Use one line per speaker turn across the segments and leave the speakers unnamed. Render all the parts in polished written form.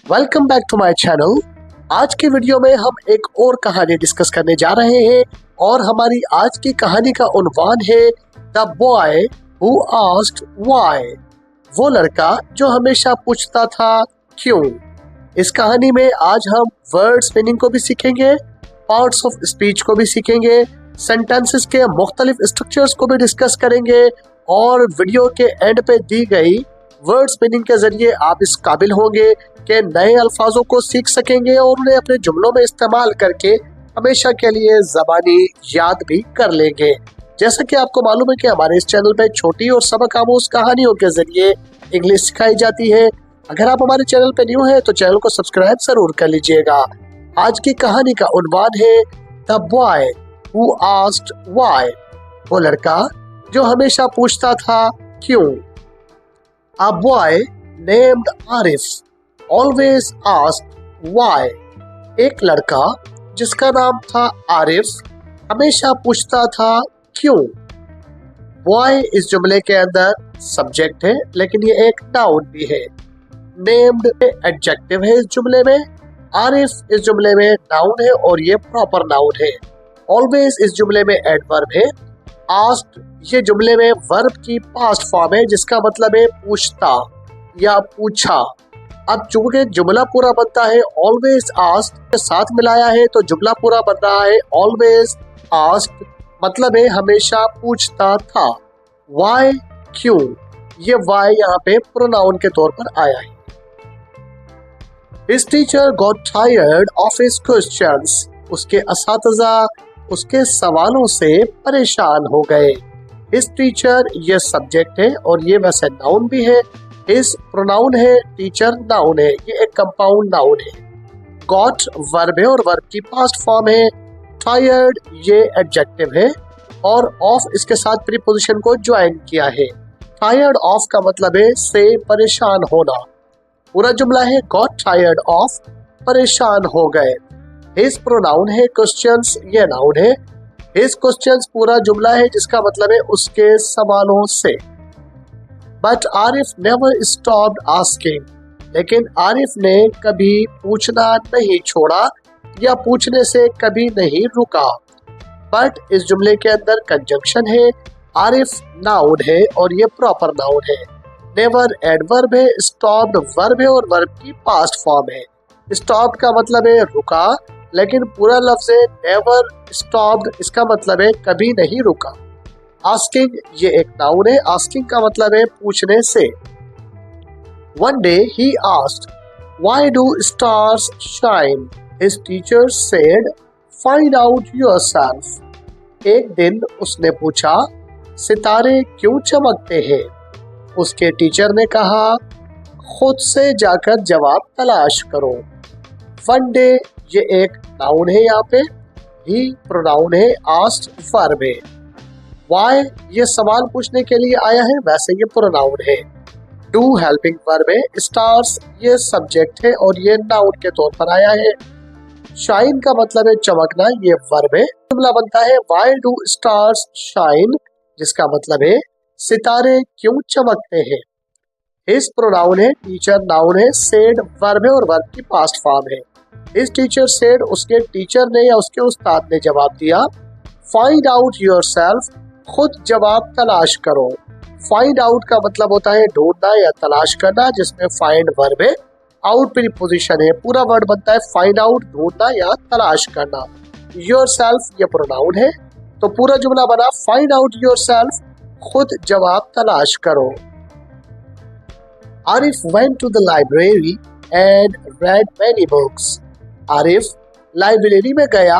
Welcome back to my channel. आज के video में हम एक और कहानी डिस्कस करने जा रहे हैं और हमारी आज की कहानी का उन्वान है the boy who asked why. वो लड़का जो हमेशा पूछता था क्यों। इस कहानी में आज हम वर्ड्स मीनिंग को भी सीखेंगे, पार्ट्स ऑफ स्पीच को भी सीखेंगे, सेंटेंसेस के मुख्तलिफ स्ट्रक्चर्स को भी डिस्कस करेंगे और वीडियो के एंड पे दी गई वर्ड्स मीनिंग के जरिए आप इस काबिल होंगे कि नए अल्फाजों को सीख सकेंगे और उन्हें अपने जुमलों में इस्तेमाल करके हमेशा के लिए ज़बानी याद भी कर लेंगे। जैसा कि आपको मालूम है कि हमारे इस चैनल पे छोटी और सबक आमूज कहानियों के जरिए इंग्लिश सिखाई जाती है। अगर आप हमारे चैनल पे न्यू हैं तो चैनल को सब्सक्राइब जरूर कर लीजिएगा। आज की कहानी का उन्वान है the boy who asked why. वो लड़का जो हमेशा पूछता था क्यों। A boy named Arif always asked why. एक लड़का जिसका नाम था आरिफ हमेशा पूछता था क्यों। Boy इस जुमले के अंदर सब्जेक्ट है लेकिन ये एक नाउन भी है। Named एडजेक्टिव है इस जुमले में। आरिफ इस जुमले में नाउन है और ये प्रॉपर नाउन है। Always इस जुमले में एडवर्ब है। आस्क्ड ये जुमले में वर्ब की पास्ट फॉर्म है जिसका मतलब है पूछता या पूछा। अब चूंकि जुमला पूरा बनता है ऑलवेज आस्क्ड के साथ मिलाया है तो जुमला पूरा बन रहा है ऑलवेज आस्क्ड, मतलब है हमेशा पूछता था। व्हाई क्यों, ये व्हाई यहाँ पे प्रोनाउन के तौर पर आया है। His teacher got tired of his questions. उसके असातिज़ा उसके सवालों से परेशान हो गए। His teacher ये सब्जेक्ट है और ये वैसे नाउन भी है। His प्रोनाउन है, टीचर नाउन है, ये एक कंपाउंड नाउन है। Got वर्ब है और वर्ब की पास्ट फॉर्म है। Tired ये एडजेक्टिव है और of इसके साथ प्रीपोजिशन को ज्वाइन किया है। Tired of का मतलब है से परेशान होना। पूरा जुमला है got tired of, परेशान हो गए। His प्रोनाउन है, क्वेश्चंस ये नाउन है। His क्वेश्चंस पूरा जुमला है जिसका मतलब है उसके सवालों से। But Arif never stopped asking. लेकिन आरिफ ने कभी पूछना नहीं छोड़ा या पूछने से कभी नहीं रुका। But इस जुमले के अंदर कंजंक्शन है। आरिफ नाउन है और ये प्रॉपर नाउन है। Never एडवर्ब है, stopped वर्ब है और वर्ब की पास्ट फॉर्म है। Stopped का मतलब है रुका, लेकिन पूरा लफ्ज है नेवर स्टॉप्ड, इसका मतलब है कभी नहीं रुका। आस्किंग ये एक नाउन है। आस्किंग का मतलब है पूछने से। One day he asked, "Why do stars shine?" His teacher said, "Find out yourself." एक दिन उसने पूछा सितारे क्यों चमकते हैं। उसके टीचर ने कहा खुद से जाकर जवाब तलाश करो। One day ये एक नाउन है, यहाँ पे ही प्रोनाउन है, आस्क्ड वर्ब है। व्हाई ये सवाल पूछने के लिए आया है, वैसे ये प्रोनाउन है। डू हेल्पिंग वर्ब है। स्टार्स ये सब्जेक्ट है और ये नाउन के तौर पर आया है। शाइन का मतलब है चमकना, ये वर्ब है। जुमला बनता है व्हाई डू स्टार्स शाइन, जिसका मतलब है सितारे क्यों चमकते हैं। हिज प्रोनाउन है, टीचर नाउन है, सेड वर्ब है और वर्ब की पास्ट फॉर्म है। His teacher said उसके टीचर ने या उसके उस्ताद ने जवाब दिया। Find out yourself खुद जवाब तलाश करो। Find out का मतलब होता है ढूंढना या तलाश करना, जिसमें find वर्ब है, out प्रीपोजिशन है। पूरा वर्ड बनता है find out, ढूंढना या तलाश करना। Yourself ये प्रोनाउन है तो पूरा जुमला बना find out yourself खुद जवाब तलाश करो। Arif went to the library and read many books. Arif library में गया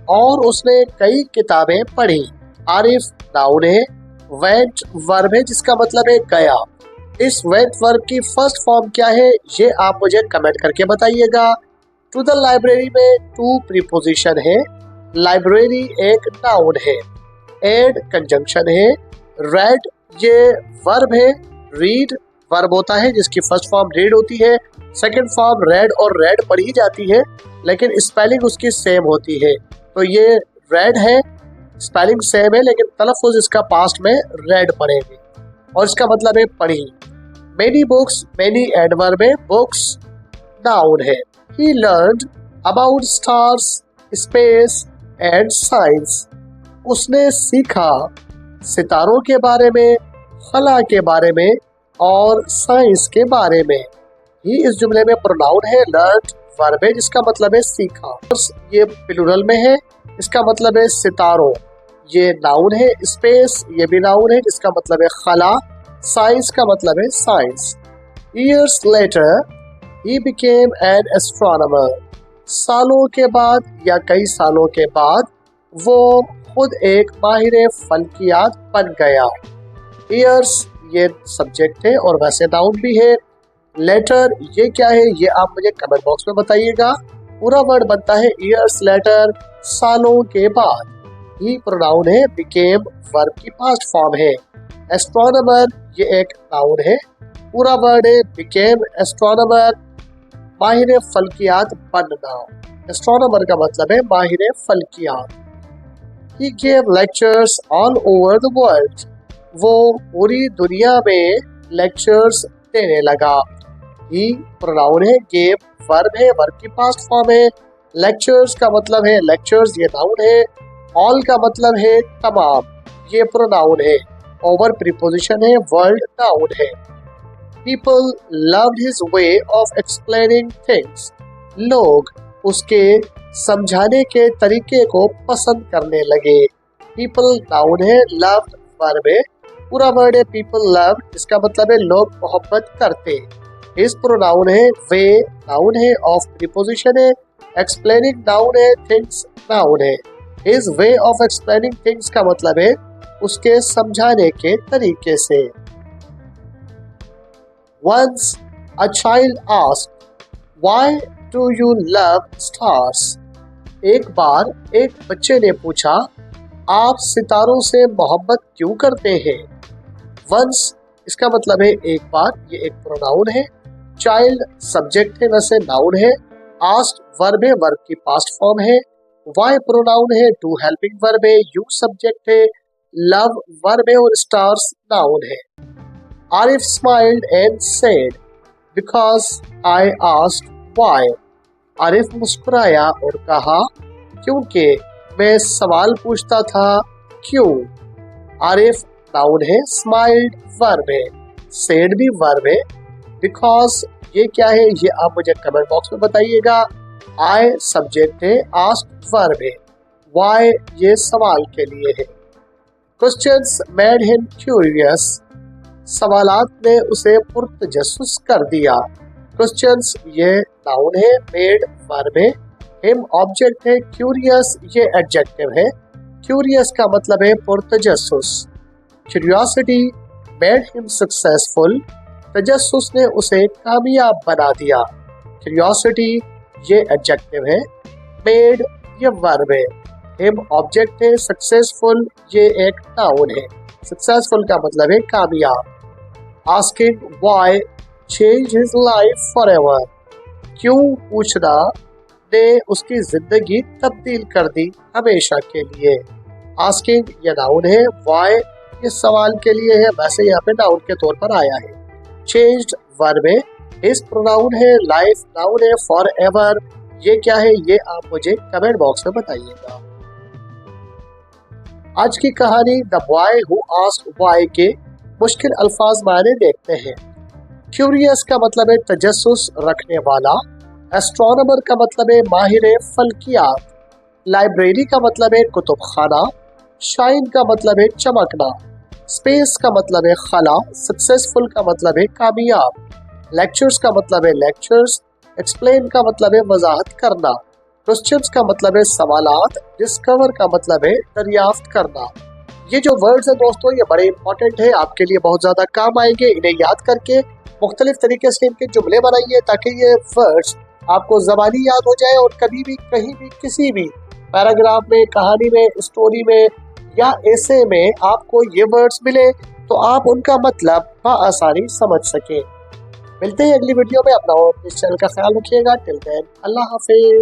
और उसने कई किताबें पढ़ी। आरिफ नाउन है, वेंट वर्ब है जिसका मतलब है गया। इस वेंट वर्ब की फर्स्ट फॉर्म क्या है ये आप मुझे कमेंट करके बताइएगा। टू द लाइब्रेरी में टू प्रीपोजिशन है, लाइब्रेरी एक नाउन है, एड कंजंक्शन है, रेड ये वर्ब है, रीड वर्ब होता है जिसकी फर्स्ट फॉर्म रीड होती है, सेकंड फॉर्म रेड और रेड पढ़ी जाती है लेकिन स्पेलिंग उसकी सेम होती है। तो ये रेड है, स्पेलिंग सेम है लेकिन तलफ़ुज़ इसका पास्ट में रेड पढ़ेंगे और इसका मतलब है पढ़ी। मेनी बुक्स, मेनी एडवर्ब है, बुक्स नाउन है। He learned about stars, space and science. उसने सीखा सितारों के बारे में, खला के बारे में और साइंस के बारे में। ही इस जुमले में प्रोनाउन है, लर्न वर्ब है जिसका मतलब है सीखा। ये प्लूरल में है, इसका मतलब है सितारों। ये नाउन है। स्पेस ये भी नाउन है जिसका मतलब है खला। साइंस का मतलब है science. Years later, he became an astronomer. सालों के बाद या कई सालों के बाद वो खुद एक माहिर फल्कियात बन गया। Years ये सब्जेक्ट है और वैसे नाउन भी है। लेटर ये क्या है ये आप मुझे कमेंट बॉक्स में बताइएगा। पूरा वर्ड बनता है years later, सालों के बाद। ही प्रोनाउन है, became वर्ब की पास्ट फॉर्म है। एस्ट्रोनॉमर ये एक नाउन है। पूरा वर्ड है became astronomer, माहिर फल्कियात बनना। एस्ट्रोनॉमर का मतलब है माहिर फल्कियात। He gave lectures all over the world. वो पूरी दुनिया में लेक्चर्स देने लगा। ही प्रोनाउन है, gave वर्ब है, वर्ब की पास्ट फॉर्म है। लेक्चर्स का मतलब है, लेक्चर्स ये नाउन है। ऑल का मतलब है तमाम, ये प्रोनाउन है। ओवर प्रीपोजिशन है, वर्ल्ड नाउन है। People loved his way of explaining things. लोग उसके समझाने के तरीके को पसंद करने लगे। People नाउन है, loved वर्ब है। पूरा वर्ड है people loved, इसका मतलब है लोग मोहब्बत करते। इस प्रोनाउन है, वे नाउन है, ऑफ प्रीपोजिशन है, एक्सप्लेनिंग नाउन है, थिंग्स नाउन है। His way of explaining things का मतलब है उसके समझाने के तरीके से। Once a child asked, "Why do you love stars?" एक बार एक बच्चे ने पूछा, आप सितारों से मोहब्बत क्यों करते हैं? Once इसका मतलब है एक बार, ये एक प्रोनाउन है। चाइल्ड सब्जेक्ट है, वैसे नाउन है। आस्क्ड वर्ब है, वर्ब की पास्ट फॉर्म है। वाई प्रोनाउन है, टू हेल्पिंग वर्ब है, यू सब्जेक्ट है, लव वर्ब है और स्टार्स नाउन है। Arif smiled and said, because I asked why. Arif मुस्कुराया और कहा, क्योंकि मैं सवाल पूछता था क्यों। आरिफ नाउन है, स्माइल्ड वर्ब है, सेड भी वर्ब है। बिकॉज ये क्या है ये आप मुझे कमेंट बॉक्स में बताइएगा। आई सब्जेक्ट है, आस्क्ड वर्ब है, व्हाई ये सवाल के लिए है। क्वेश्चंस मेड हिम क्यूरियस, सवालात ने उसे पुरतजस्सुस कर दिया। क्वेश्चंस ये नाउन है, मेड वर्ब है, हिम ऑब्जेक्ट है, क्यूरियस ये एडजेक्टिव है। क्यूरियस का मतलब है पुरतजस्सुस। क्यूरियोसिटी मेड हिम सक्सेसफुल, तजस्सुस ने उसे कामयाब बना दिया। क्यूरियोसिटी ये एडजेक्टिव है, मेड ये वर्ब है, हिम ऑब्जेक्ट है, सक्सेसफुल ये एक नाउन है। सक्सेसफुल का मतलब है कामयाब। Asking why change his life forever, क्यों पूछना ने उसकी जिंदगी तब्दील कर दी हमेशा के लिए। आस्किंग ये नाउन है, व्हाई ये सवाल के लिए है, वैसे यहाँ पे नाउन के तौर पर आया है। चेंज्ड वर्ब है, इस प्रोनाउन है, लाइफ नाउन है, फॉर एवर ये क्या है ये आप मुझे कमेंट बॉक्स में बताइएगा। आज की कहानी the boy who asked why के मुश्किल अल्फाज मायने देखते हैं। क्यूरियस का मतलब है तजस्सुस रखने वाला। एस्ट्रोनॉमर का मतलब है माहिर फल्कियात। लाइब्रेरी का मतलब है कुतुब खाना। शाइन का मतलब है चमकना। स्पेस का मतलब है खला। सक्सेसफुल का मतलब है कामयाब। लेक्चर्स का मतलब है लेक्चर्स। एक्सप्लेन का मतलब है वजाहत करना। क्वेश्चंस का मतलब है सवालात। डिस्कवर का मतलब है दरियाफ्त करना। ये जो वर्ड्स हैं दोस्तों ये बड़े इंपॉर्टेंट है, आपके लिए बहुत ज्यादा काम आएंगे। इन्हें याद करके मुख्तलिफ तरीके से इनके जुमले बनाइए ताकि ये वर्ड्स आपको ज़बानी याद हो जाए और कभी भी कहीं भी किसी भी पैराग्राफ में, कहानी में, स्टोरी में या ऐसे में आपको ये वर्ड्स मिले तो आप उनका मतलब बआसानी समझ सकें। मिलते हैं अगली वीडियो में। अपना और इस चैनल का ख्याल रखिएगा। टिल देन अल्लाह हाफिज।